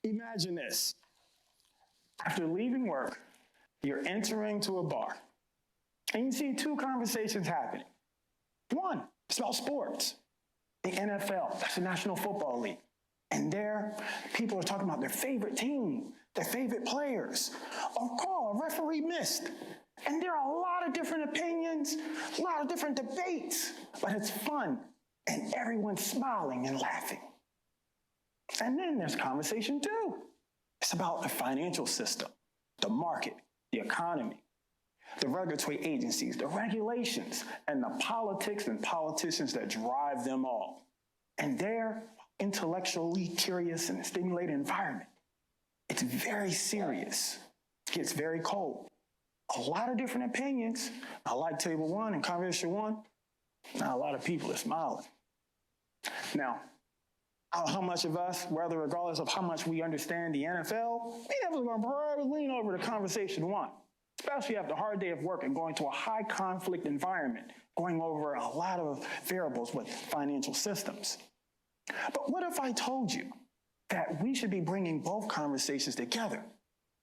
Imagine this. After leaving work, you're entering to a bar, and you see two conversations happening. One, it's about sports. The NFL, that's the National Football League. And there, people are talking about their favorite team, their favorite players. A referee missed. And there are a lot of different opinions, a lot of different debates, but it's fun, and everyone's smiling and laughing. And then there's conversation two. It's about the financial system, the market, the economy, the regulatory agencies, the regulations, and the politics and politicians that drive them all. And their intellectually curious and stimulating environment, it's very serious. It gets very cold. A lot of different opinions. I like table one and conversation one. Now a lot of people are smiling. Now, how much of us, whether regardless of how much we understand the NFL, we never going to probably lean over to conversation one, especially after a hard day of work and going to a high conflict environment, going over a lot of variables with financial systems. But what if I told you that we should be bringing both conversations together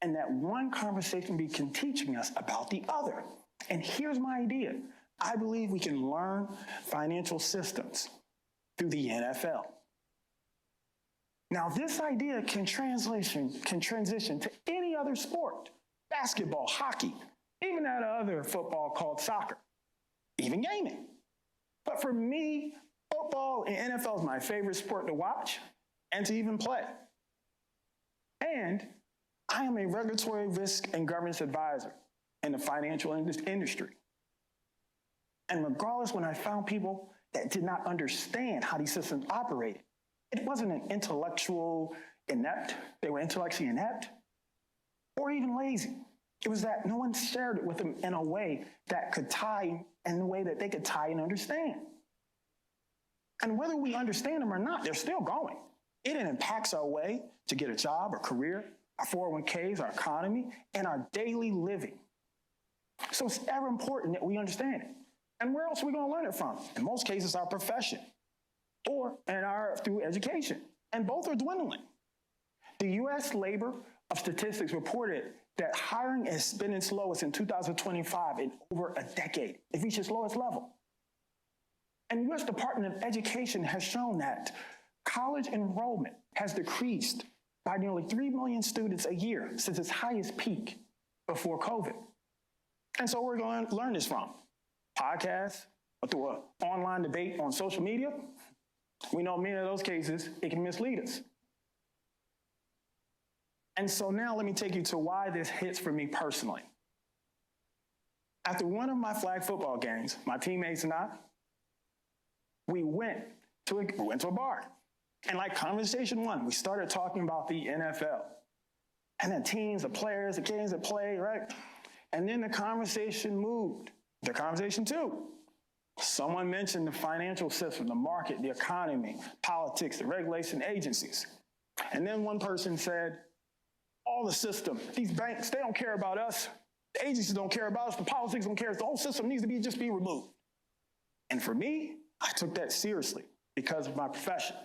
and that one conversation can teaching us about the other? And here's my idea. I believe we can learn financial systems through the NFL. Now, this idea can transition to any other sport, basketball, hockey, even that other football called soccer, even gaming. But for me, football and NFL is my favorite sport to watch and to even play. And I am a regulatory risk and governance advisor in the financial industry. And regardless, when I found people that did not understand how these systems operated, it wasn't an intellectual inept. They were intellectually inept or even lazy. It was that no one shared it with them in a way that could tie, in a way that they could tie and understand. And whether we understand them or not, they're still going. It impacts our way to get a job or career, our 401ks, our economy, and our daily living. So it's ever important that we understand it. And where else are we going to learn it from? In most cases, our profession or through education. And both are dwindling. The U.S. Labor of Statistics reported that hiring has been its lowest in 2025 in over a decade. It reached its lowest level. And the U.S. Department of Education has shown that college enrollment has decreased by nearly 3 million students a year since its highest peak before COVID. And so we're going to learn this from podcasts, or through an online debate on social media. We know in many of those cases, it can mislead us. And so now let me take you to why this hits for me personally. After one of my flag football games, my teammates and I, we went to a bar. And like conversation one, we started talking about the NFL. And then teams, the players, the games that play, right? And then the conversation moved to conversation two. Someone mentioned the financial system, the market, the economy, politics, the regulation agencies. And then one person said, all the system, these banks, they don't care about us. The agencies don't care about us. The politics don't care. The whole system needs to just be removed. And for me, I took that seriously because of my profession.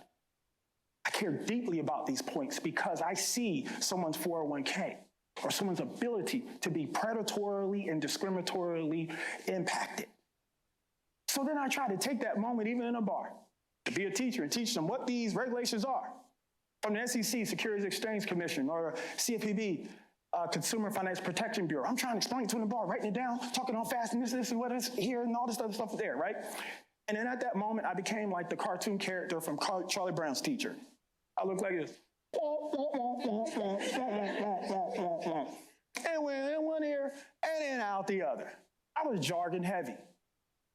I care deeply about these points because I see someone's 401k or someone's ability to be predatorily and discriminatorily impacted. So then I try to take that moment, even in a bar, to be a teacher and teach them what these regulations are. From the SEC, Securities Exchange Commission, or CFPB, Consumer Financial Protection Bureau. I'm trying to explain it to them in the bar, writing it down, talking all fast, and this and what is here, and all this other stuff there, right? And then at that moment, I became like the cartoon character from Charlie Brown's Teacher. I looked like this. And went in one ear, and then out the other. I was jargon heavy.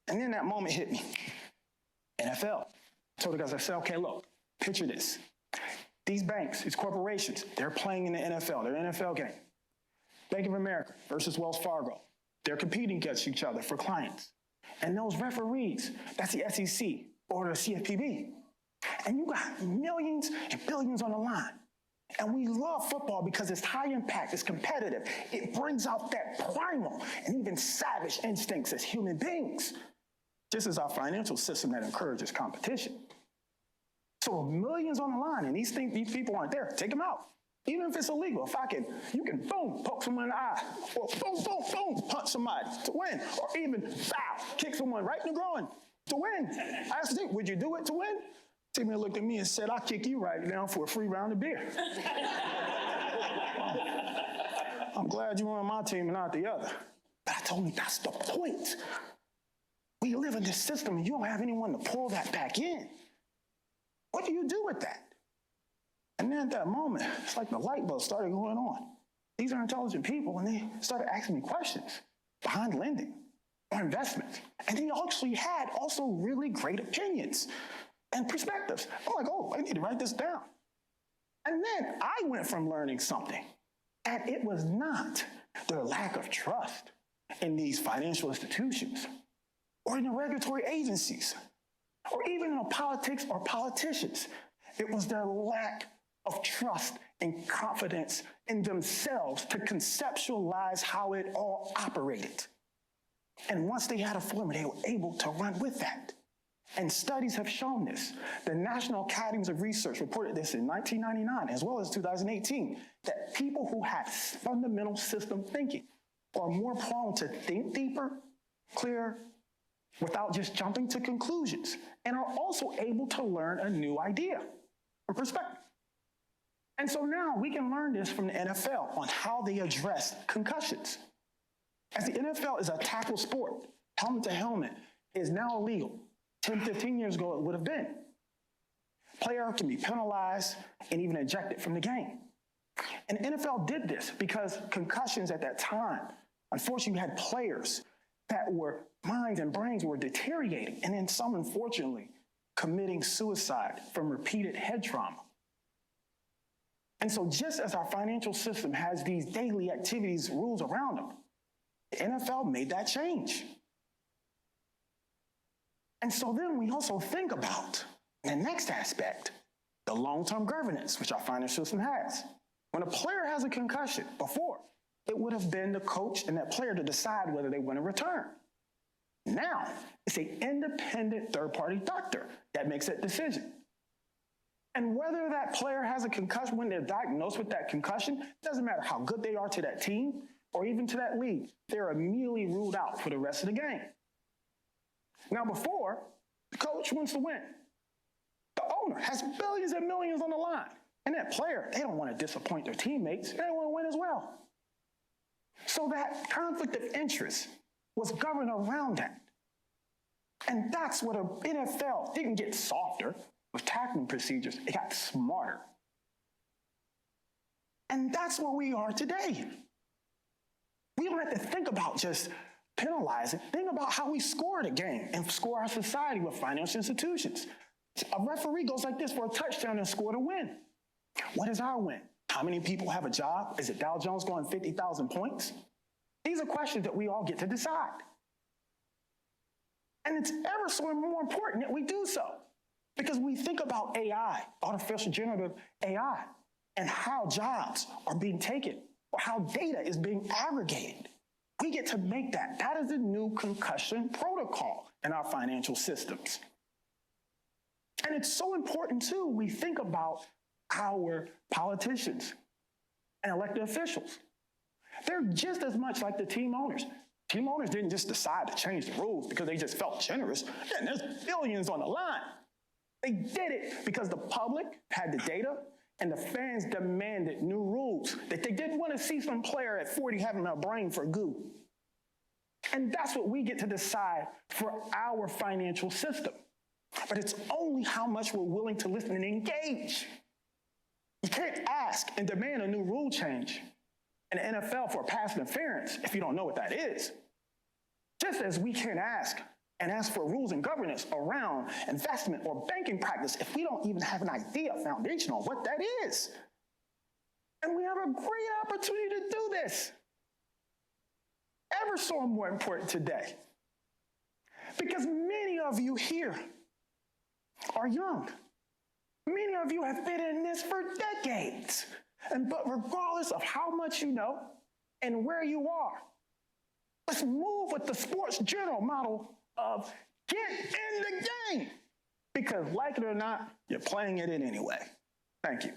And then that moment hit me. NFL. I told the guys, I said, okay, look, picture this. These banks, these corporations, they're playing in the NFL, their NFL game. Bank of America versus Wells Fargo. They're competing against each other for clients. And those referees, that's the SEC or the CFPB. And you got millions and billions on the line. And we love football because it's high impact, it's competitive. It brings out that primal and even savage instincts as human beings. This is our financial system that encourages competition. So millions on the line, and these people aren't there. Take them out. Even if it's illegal, you can boom, poke someone in the eye, or boom, boom, boom, punch somebody to win, or even foul, kick someone right in the groin to win. I asked him, would you do it to win? Teammate looked at me and said, I'll kick you right now for a free round of beer. I'm glad you were on my team and not the other. But I told him, that's the point. We live in this system and you don't have anyone to pull that back in. What do you do with that? And then at that moment, it's like the light bulb started going on. These are intelligent people, and they started asking me questions behind lending or investments. And they actually had also really great opinions and perspectives. I'm like, oh, I need to write this down. And then I went from learning something, and it was not their lack of trust in these financial institutions or in the regulatory agencies or even in the politics or politicians. It was their lack of trust and confidence in themselves to conceptualize how it all operated. And once they had a formula, they were able to run with that. And studies have shown this. The National Academies of Research reported this in 1999, as well as 2018, that people who have fundamental system thinking are more prone to think deeper, clearer, without just jumping to conclusions, and are also able to learn a new idea or perspective. And so now we can learn this from the NFL on how they address concussions. As the NFL is a tackle sport, helmet to helmet is now illegal. 10, 15 years ago, it would have been. Player can be penalized and even ejected from the game. And the NFL did this because concussions at that time, unfortunately, you had players that were minds and brains were deteriorating, and then some, unfortunately, committing suicide from repeated head trauma. And so just as our financial system has these daily activities, rules around them, the NFL made that change. And so then we also think about the next aspect, the long-term governance, which our financial system has. When a player has a concussion, before, it would have been the coach and that player to decide whether they want to return. Now, it's an independent third-party doctor that makes that decision. And whether that player has a concussion, when they're diagnosed with that concussion, doesn't matter how good they are to that team or even to that league, they're immediately ruled out for the rest of the game. Now before, the coach wants to win. The owner has billions and millions on the line. And that player, they don't want to disappoint their teammates. They want to win as well. So that conflict of interest was governed around that. And that's what the NFL didn't get softer with tackling procedures. It got smarter. And that's where we are today. We don't have to think about just penalizing. Think about how we score the game and score our society with financial institutions. A referee goes like this for a touchdown and score to win. What is our win? How many people have a job? Is it Dow Jones going 50,000 points? These are questions that we all get to decide. And it's ever so more important that we do so. Because we think about AI, artificial generative AI, and how jobs are being taken or how data is being aggregated. We get to make that. That is the new concussion protocol in our financial systems. And it's so important, too, we think about our politicians and elected officials. They're just as much like the team owners. Team owners didn't just decide to change the rules because they just felt generous. And there's billions on the line. They did it because the public had the data and the fans demanded new rules, that they didn't want to see some player at 40 having a brain for goo. And that's what we get to decide for our financial system. But it's only how much we're willing to listen and engage. You can't ask and demand a new rule change in the NFL for pass interference if you don't know what that is. Just as we can't ask for rules and governance around investment or banking practice if we don't even have an idea, foundation on what that is. And we have a great opportunity to do this. Ever so more important today. Because many of you here are young. Many of you have been in this for decades. But regardless of how much you know and where you are, let's move with the sports general model of get in the game. Because like it or not, you're playing it in anyway. Thank you.